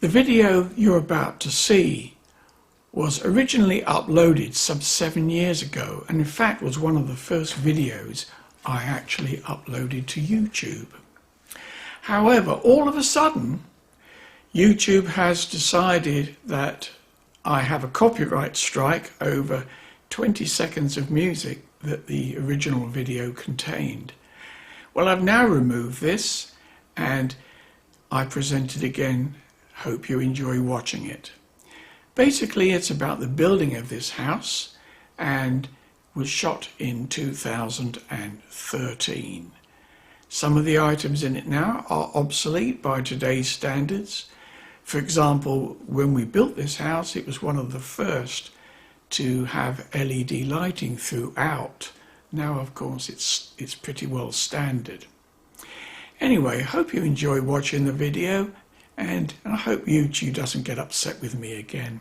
The video you're about to see was originally uploaded some 7 years ago, and in fact was one of the first videos I actually uploaded to YouTube. However, all of a sudden, YouTube has decided that I have a copyright strike over 20 seconds of music that the original video contained. Well, I've now removed this and I present it again. Hope you enjoy watching it. Basically, it's about the building of this house and was shot in 2013. Some of the items in it now are obsolete by today's standards. For example, when we built this house, it was one of the first to have LED lighting throughout. Now, of course, it's pretty well standard. Anyway, hope you enjoy watching the video, and I hope YouTube doesn't get upset with me again.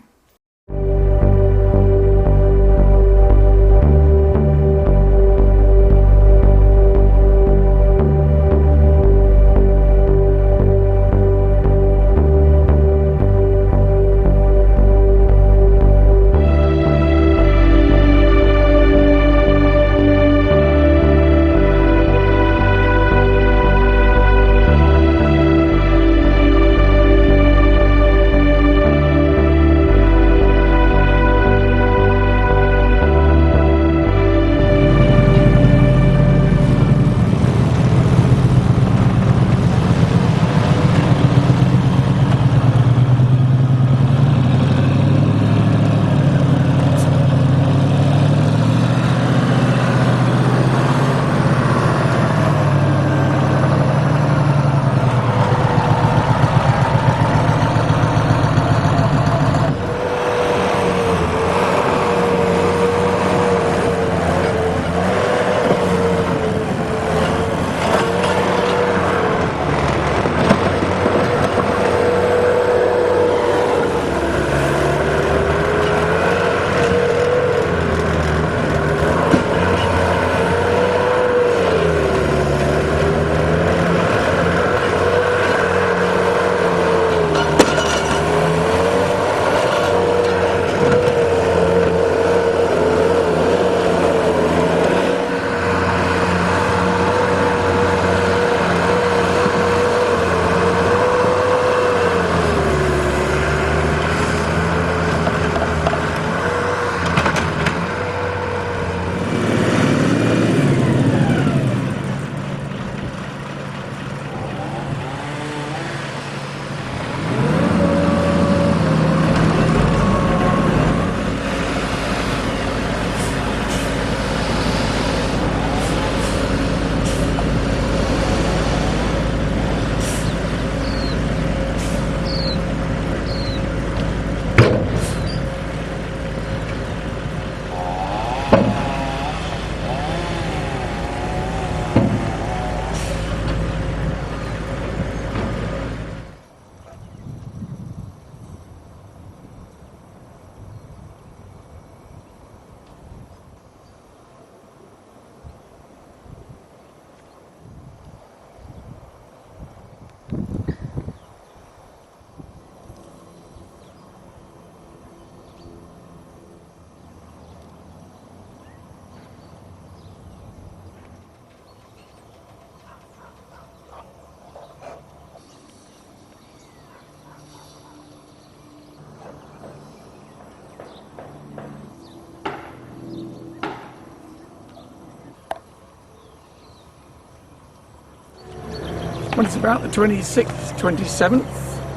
Well, it's about the 26th, 27th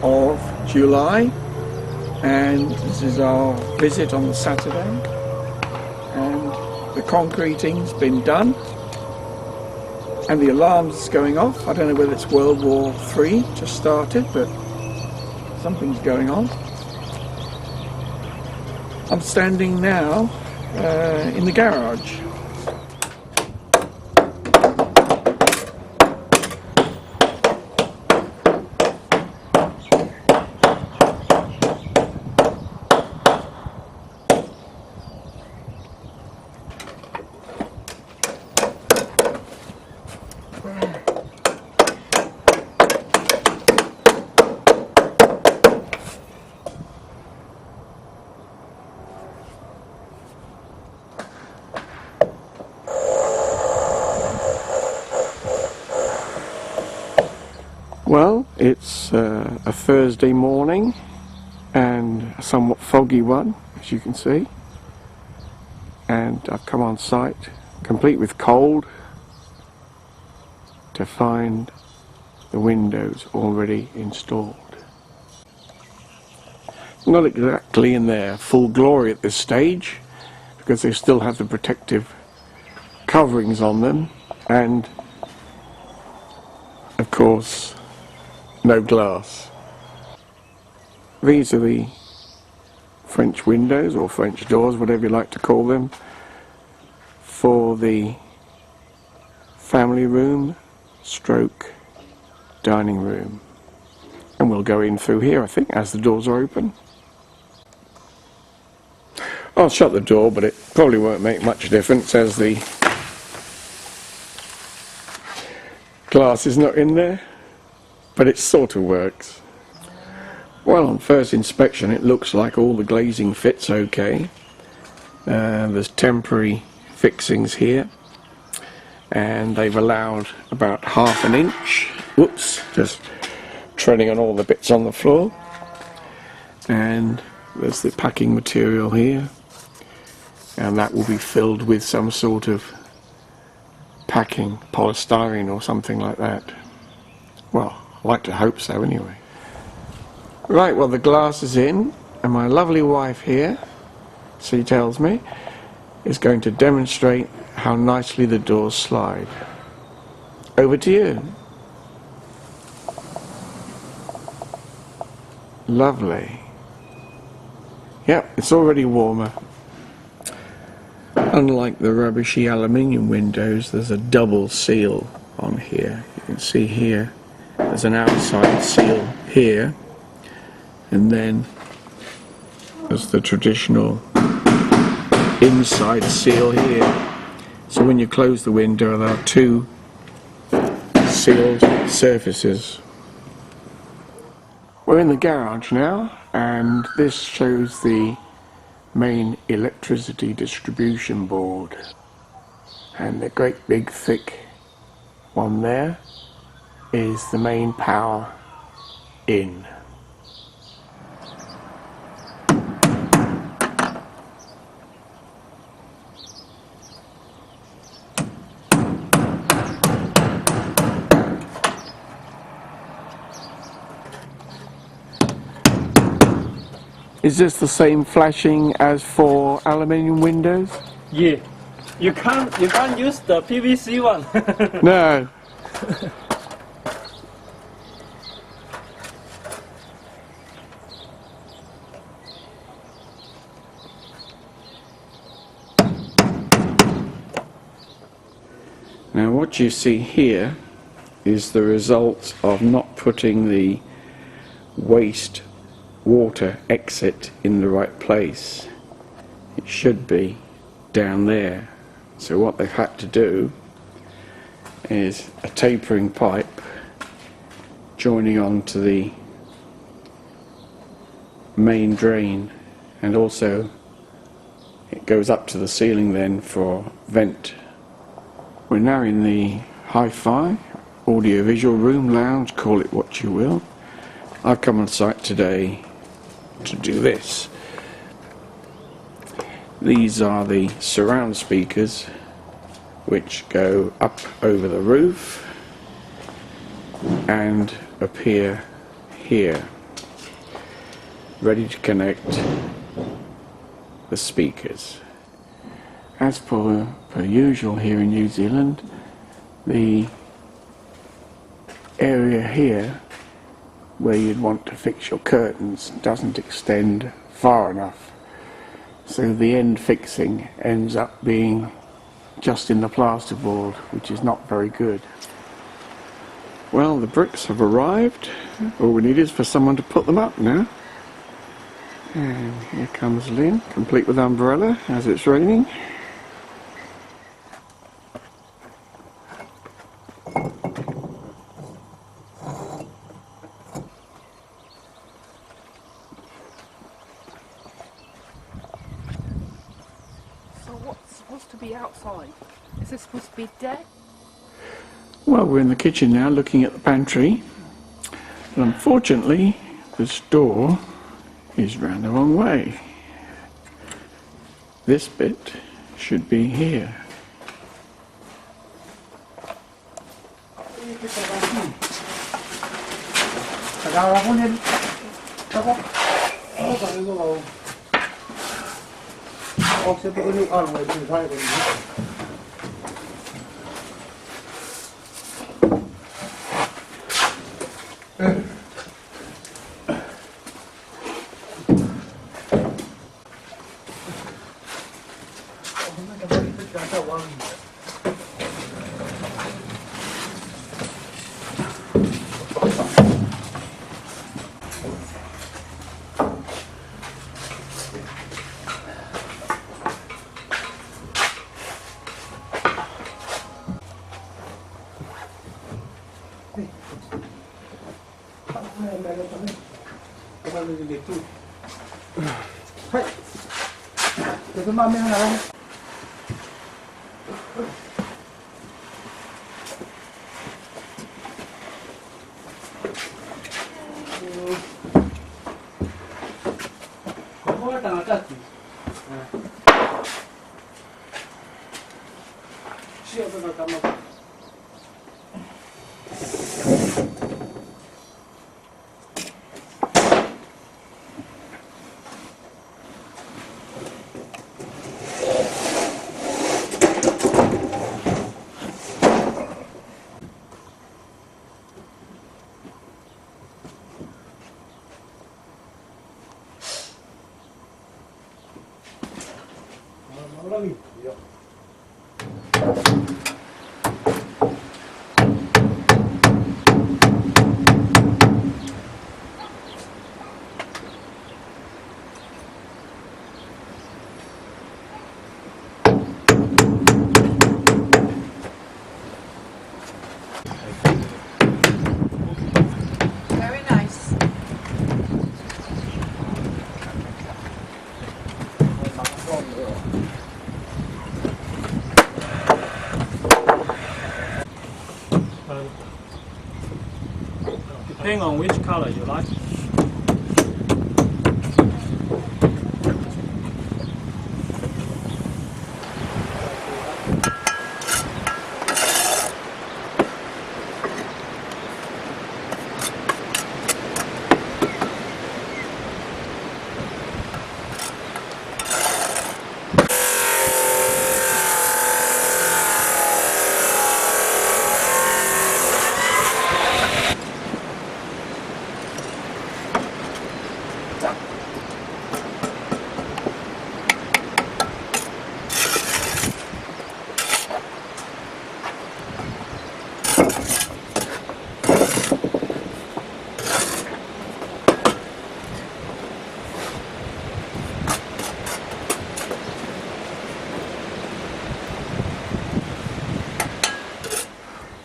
of July, and this is our visit on the Saturday, and the concreting's been done and the alarm's going off. I don't know whether it's World War III just started, but something's going on. I'm standing now in the garage. Well, it's a Thursday morning and a somewhat foggy one, as you can see, and I've come on site complete with cold to find the windows already installed. Not exactly in their full glory at this stage, because they still have the protective coverings on them, and of course no glass. These are the French windows, or French doors, whatever you like to call them, for the family room stroke dining room. And we'll go in through here, I think, as the doors are open. I'll shut the door, but it probably won't make much difference as the glass is not in there, but it sort of works. Well, on first inspection it looks like all the glazing fits okay. There's temporary fixings here, and they've allowed about ½ an inch. Whoops, just treading on all the bits on the floor. And there's the packing material here, and that will be filled with some sort of packing, polystyrene or something like that. Well, I like to hope so anyway. Right, well, the glass is in, and my lovely wife here, she tells me, is going to demonstrate how nicely the doors slide. Over to you. Lovely. Yep, it's already warmer. Unlike the rubbishy aluminium windows, there's a double seal on here. You can see here, there's an outside seal here, and then there's the traditional inside seal here. So when you close the window, there are two sealed surfaces. We're in the garage now, and this shows the main electricity distribution board, and the great big thick one there is the main power in. Is this the same flashing as for aluminium windows? Yeah, you can't use the PVC one. No. Now what you see here is the result of not putting the wastewater exit in the right place. It should be down there. So what they've had to do is a tapering pipe joining onto the main drain, and also it goes up to the ceiling then for vent. We're now in the hi-fi, audio-visual room, lounge, call it what you will. I've come on site today to do this. These are the surround speakers which go up over the roof and appear here, ready to connect the speakers. As per usual here in New Zealand, the area here where you'd want to fix your curtains doesn't extend far enough, so the end fixing ends up being just in the plasterboard, which is not very good. Well, the bricks have arrived. All we need is for someone to put them up now. And here comes Lynn, complete with umbrella as it's raining. Supposed to be outside? Is it supposed to be dead? Well, we're in the kitchen now looking at the pantry, But unfortunately, this door is round the wrong way. This bit should be here. Very nice. Depending on which color you like.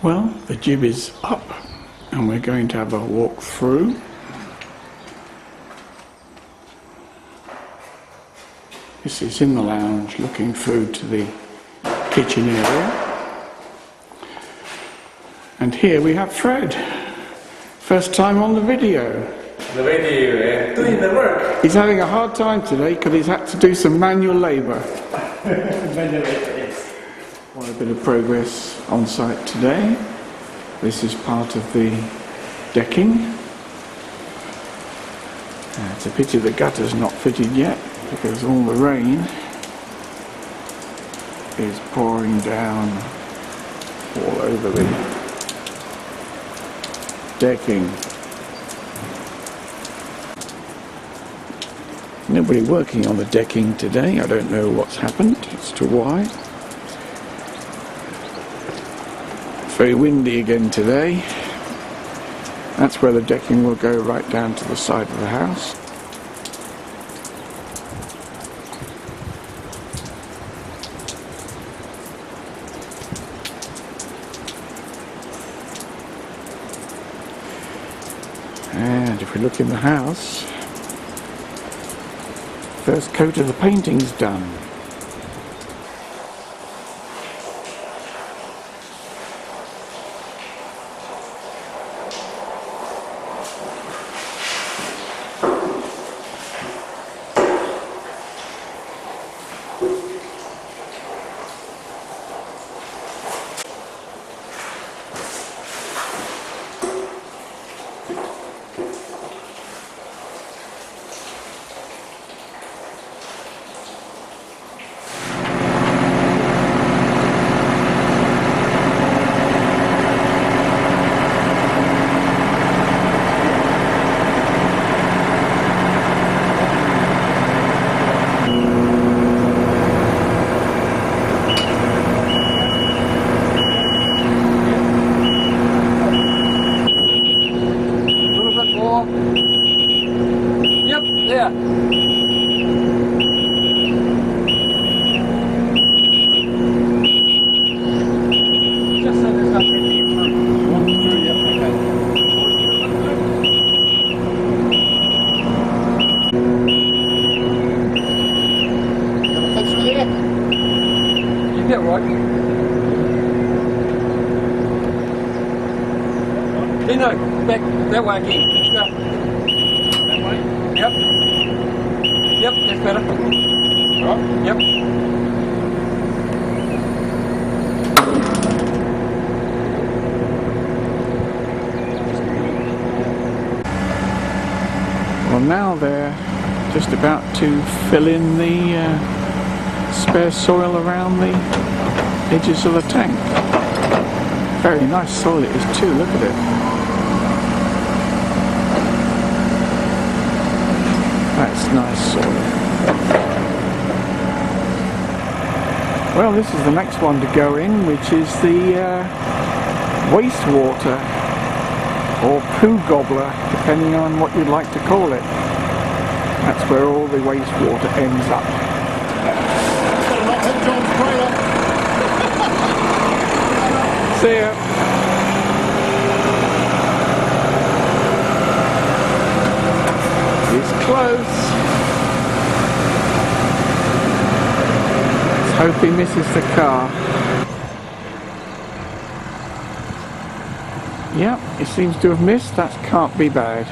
Well, the jib is up and we're going to have a walk through. This is in the lounge looking through to the kitchen area. And here we have Fred. First time on the video. The video, doing the work. He's having a hard time today because he's had to do some manual labour. Quite a bit of progress on site today. This is part of the decking. It's a pity the gutter's not fitted yet because all the rain is pouring down all over the decking. Nobody working on the decking today. I don't know what's happened as to why. It's very windy again today. That's where the decking will go, right down to the side of the house. And if we look in the house, first coat of the painting's done. Linh ơi, back, that way again. Yeah. That way. Yep. Yep, that's better. Yep. Well, now they're just about to fill in the spare soil around the edges of the tank. Very nice soil it is too, look at it. That's nice soil. Well, this is the next one to go in, which is the wastewater, or poo gobbler, depending on what you'd like to call it. That's where all the wastewater ends up. See ya. It's close. Let's hope he misses the car. Yep, it seems to have missed. That can't be bad.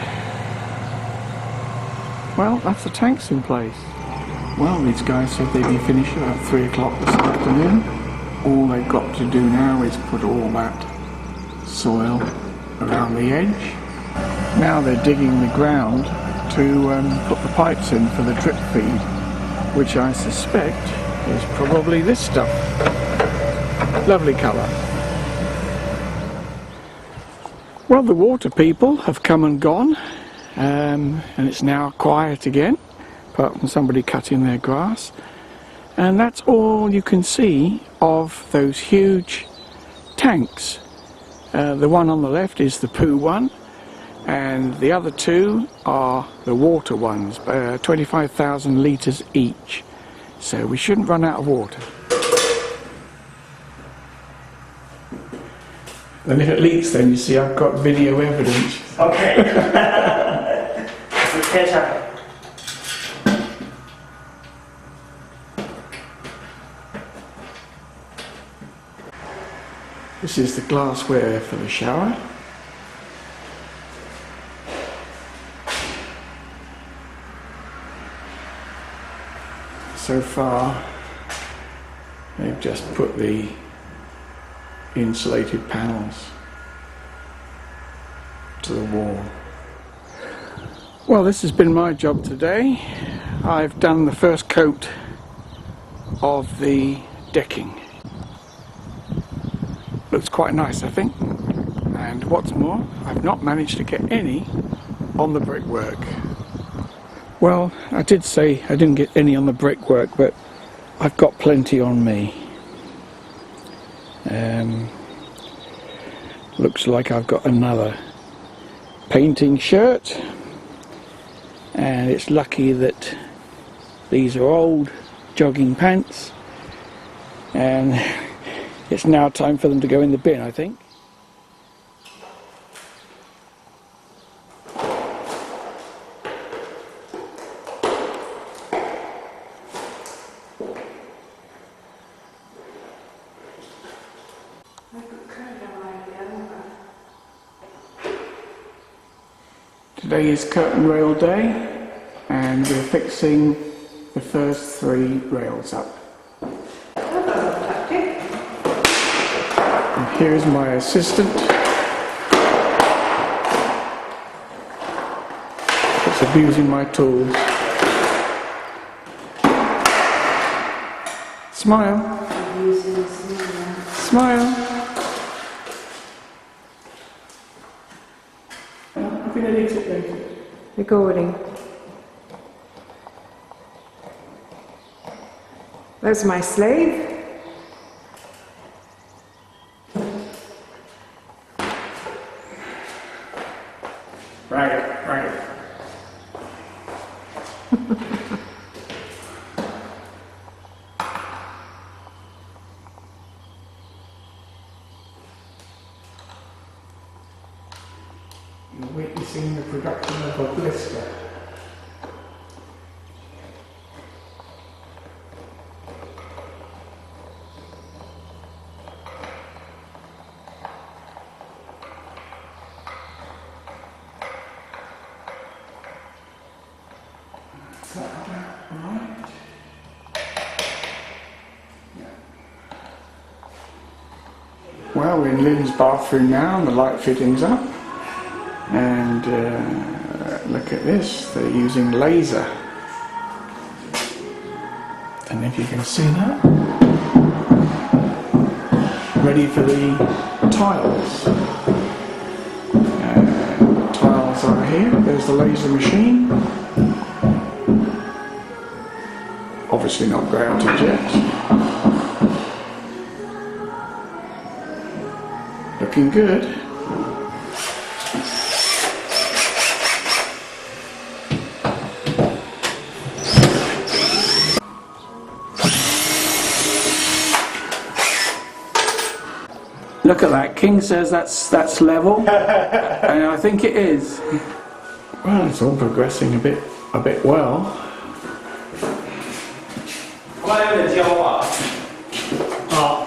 Well, that's the tanks in place. Well, these guys said they'd be finished about 3 o'clock this afternoon. All they've got to do now is put all that soil around the edge. Now they're digging the ground to put the pipes in for the drip feed, which I suspect is probably this stuff. Lovely colour. Well, the water people have come and gone, and it's now quiet again, apart from somebody cutting their grass. And that's all you can see of those huge tanks. The one on the left is the poo one, and the other two are the water ones, 25,000 litres each. So we shouldn't run out of water. And if it leaks, then you see I've got video evidence. Okay. So catch up. This is the glassware for the shower. So far, they've just put the insulated panels to the wall. Well, this has been my job today. I've done the first coat of the decking. Looks quite nice, I think. And what's more, I've not managed to get any on the brickwork. Well, I did say I didn't get any on the brickwork, but I've got plenty on me. Looks like I've got another painting shirt, and it's lucky that these are old jogging pants, and it's now time for them to go in the bin, I think. Today is curtain rail day, and we're fixing the first 3 rails up. And here's my assistant. It's abusing my tools. Smile. Smile. I'm going to edit it later. Recording. That's my slave. Right. You're witnessing the production of a blister. Well, we're in Lynn's bathroom now and the light fitting's up. And look at this, they're using laser. And if you can see that. Ready for the tiles. Tiles are here, there's the laser machine. Obviously not grounded yet. Looking good. Look at that. King says that's level, and I think it is. Well, it's all progressing a bit well. 我还有点焦啊。好。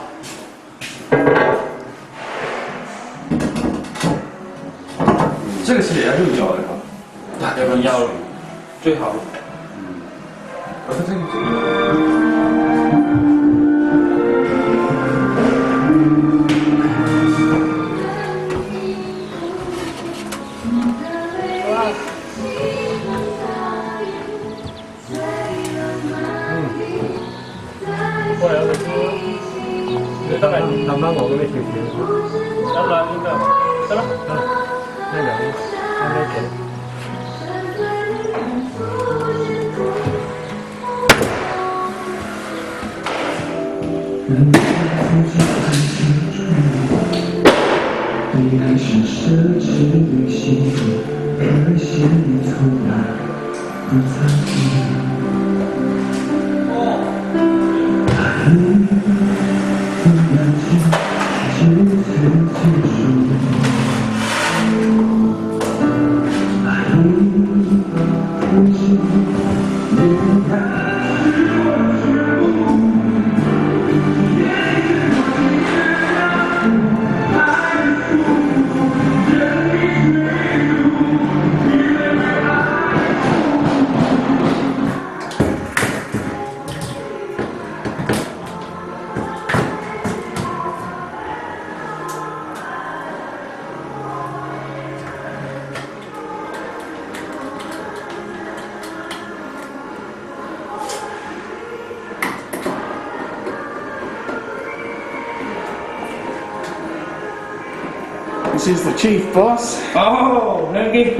这个是也要肉焦的吧？大概要最好。我说这个。 慢慢我给你调调。得啦，應該得啦。呢兩呢幾。 This is the chief boss. Oh, thank you.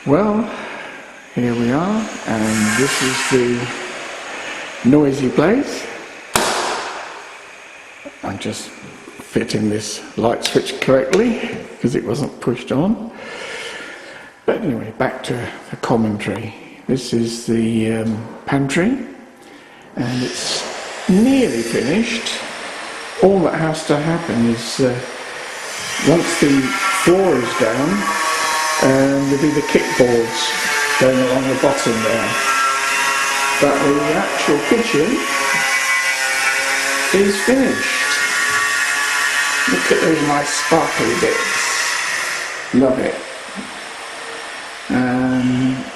Well, here we are, and this is the noisy place. I'm just fitting this light switch correctly because it wasn't pushed on. But anyway, back to the commentary. This is the pantry, and it's nearly finished. All that has to happen is once the floor is down, there'll be the kickboards going along the bottom there. But the actual kitchen is finished. Look at those nice sparkly bits. Love it.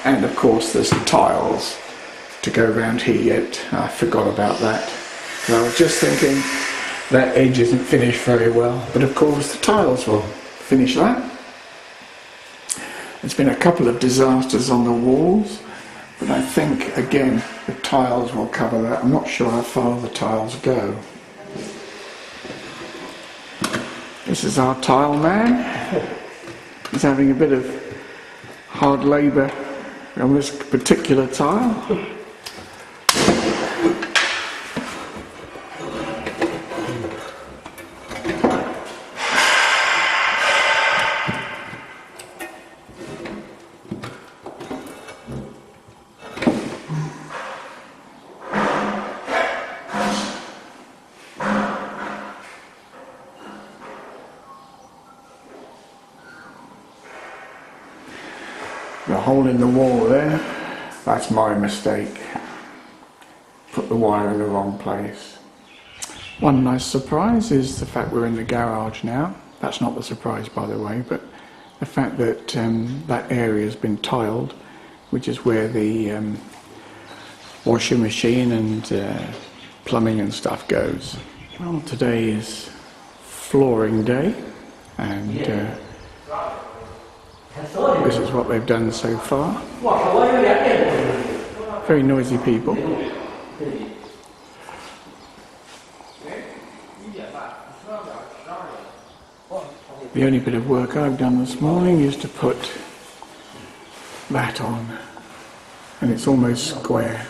And of course there's the tiles to go around here yet. I forgot about that. And I was just thinking that edge isn't finished very well. But of course the tiles will finish that. There's been a couple of disasters on the walls, but I think again the tiles will cover that. I'm not sure how far the tiles go. This is our tile man. He's having a bit of hard labour on this particular tile. The hole in the wall there, that's my mistake. Put the wire in the wrong place. One nice surprise is the fact we're in the garage now. That's not the surprise, by the way, but the fact that that area has been tiled, which is where the washing machine and plumbing and stuff goes. Well, today is flooring day, and this is what they've done so far. Very noisy people. The only bit of work I've done this morning is to put that on, and it's almost square.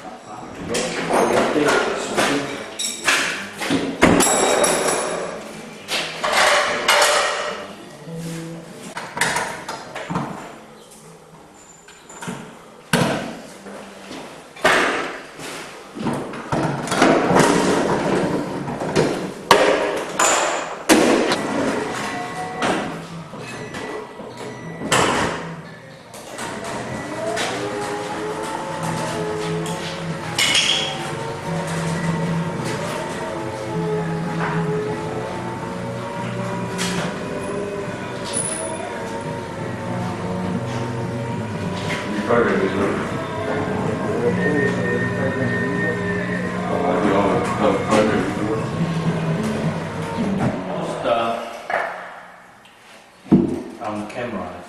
On camera.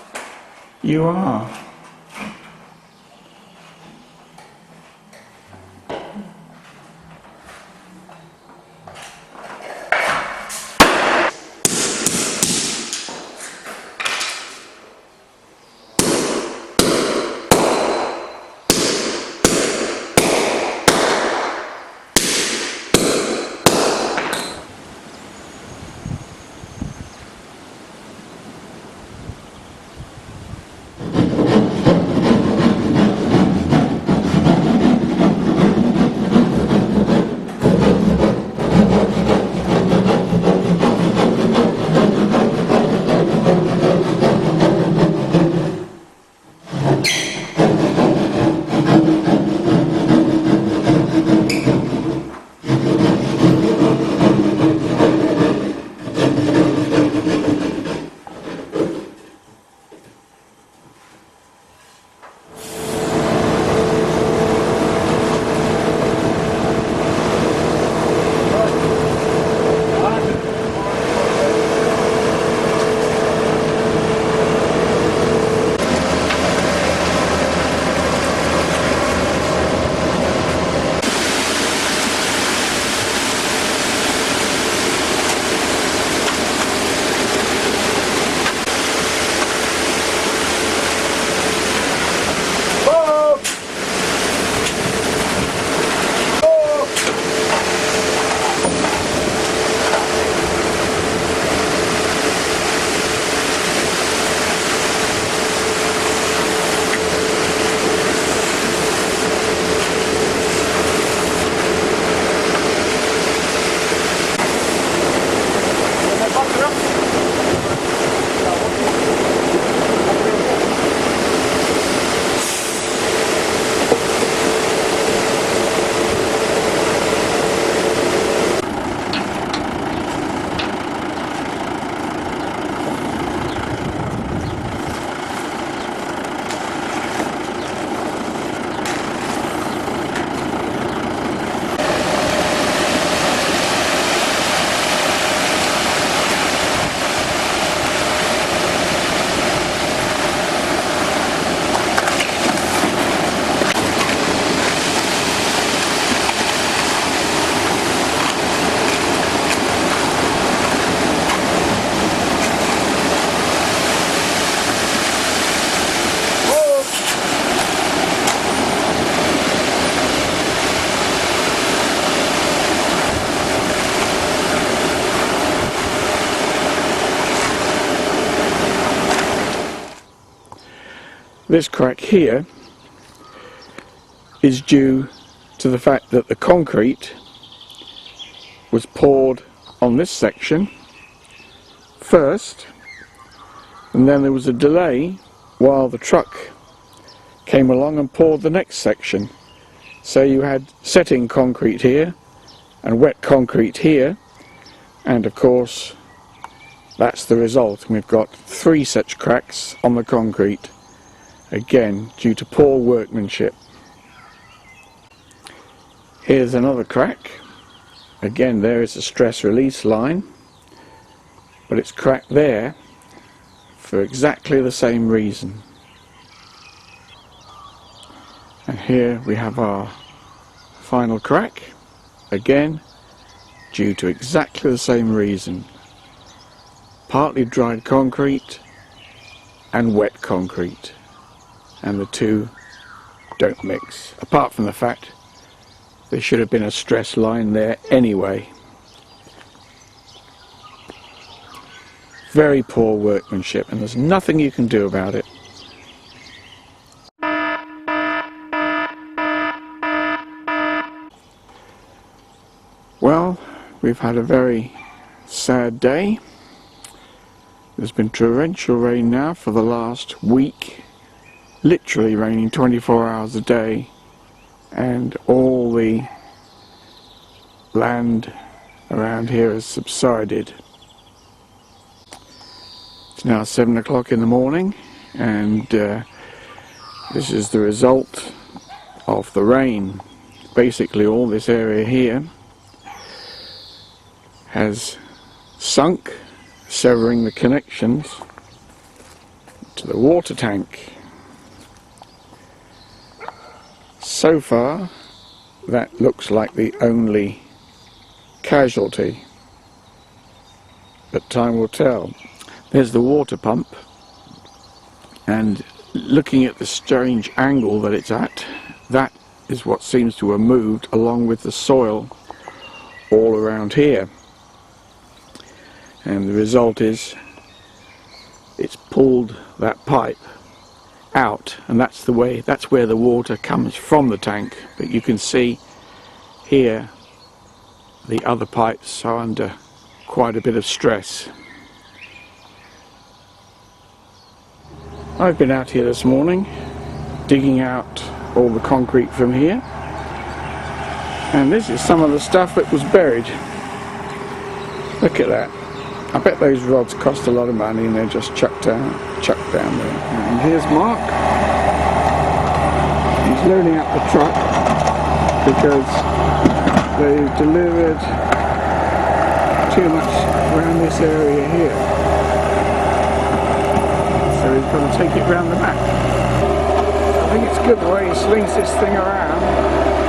You are. This crack here is due to the fact that the concrete was poured on this section first, and then there was a delay while the truck came along and poured the next section. So you had setting concrete here and wet concrete here, and of course that's the result. We've got 3 such cracks on the concrete, again due to poor workmanship. Here's another crack. Again, there is a stress release line, but it's cracked there for exactly the same reason. And here we have our final crack, again due to exactly the same reason. Partly dried concrete and wet concrete, and the two don't mix, apart from the fact there should have been a stress line there anyway. Very poor workmanship, and there's nothing you can do about it. Well, we've had a very sad day. There's been torrential rain now for the last week, literally raining 24 hours a day, and all the land around here has subsided. It's now 7 o'clock in the morning, and this is the result of the rain. Basically all this area here has sunk, severing the connections to the water tank. So far that looks like the only casualty, but time will tell. There's the water pump, and looking at the strange angle that it's at, that is what seems to have moved along with the soil all around here. And the result is it's pulled that pipe out, and that's where the water comes from the tank. But you can see here the other pipes are under quite a bit of stress. I've been out here this morning digging out all the concrete from here, and this is some of the stuff that was buried. Look at that. I bet those rods cost a lot of money and they're just chucked down there. And here's Mark. He's loading up the truck because they've delivered too much around this area here. So he's going to take it round the back. I think it's good the way he slings this thing around.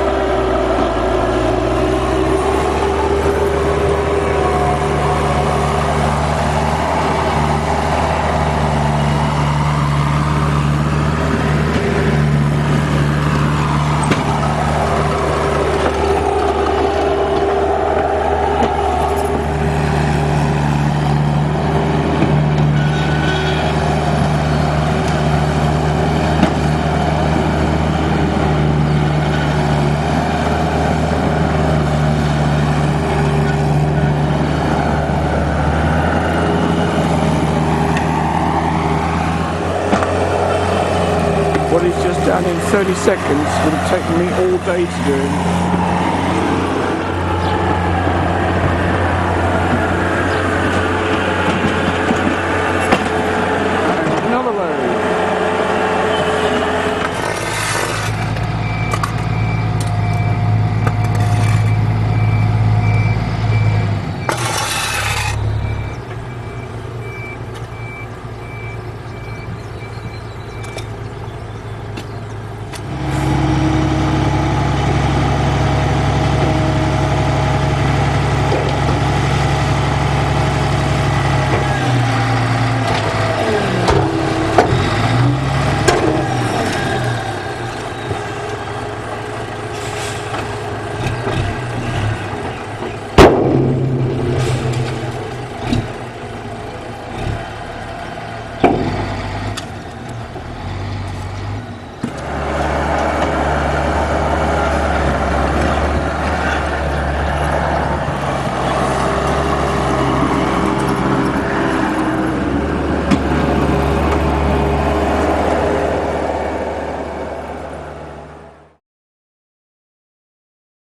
What he's just done in 30 seconds would have taken me all day to do.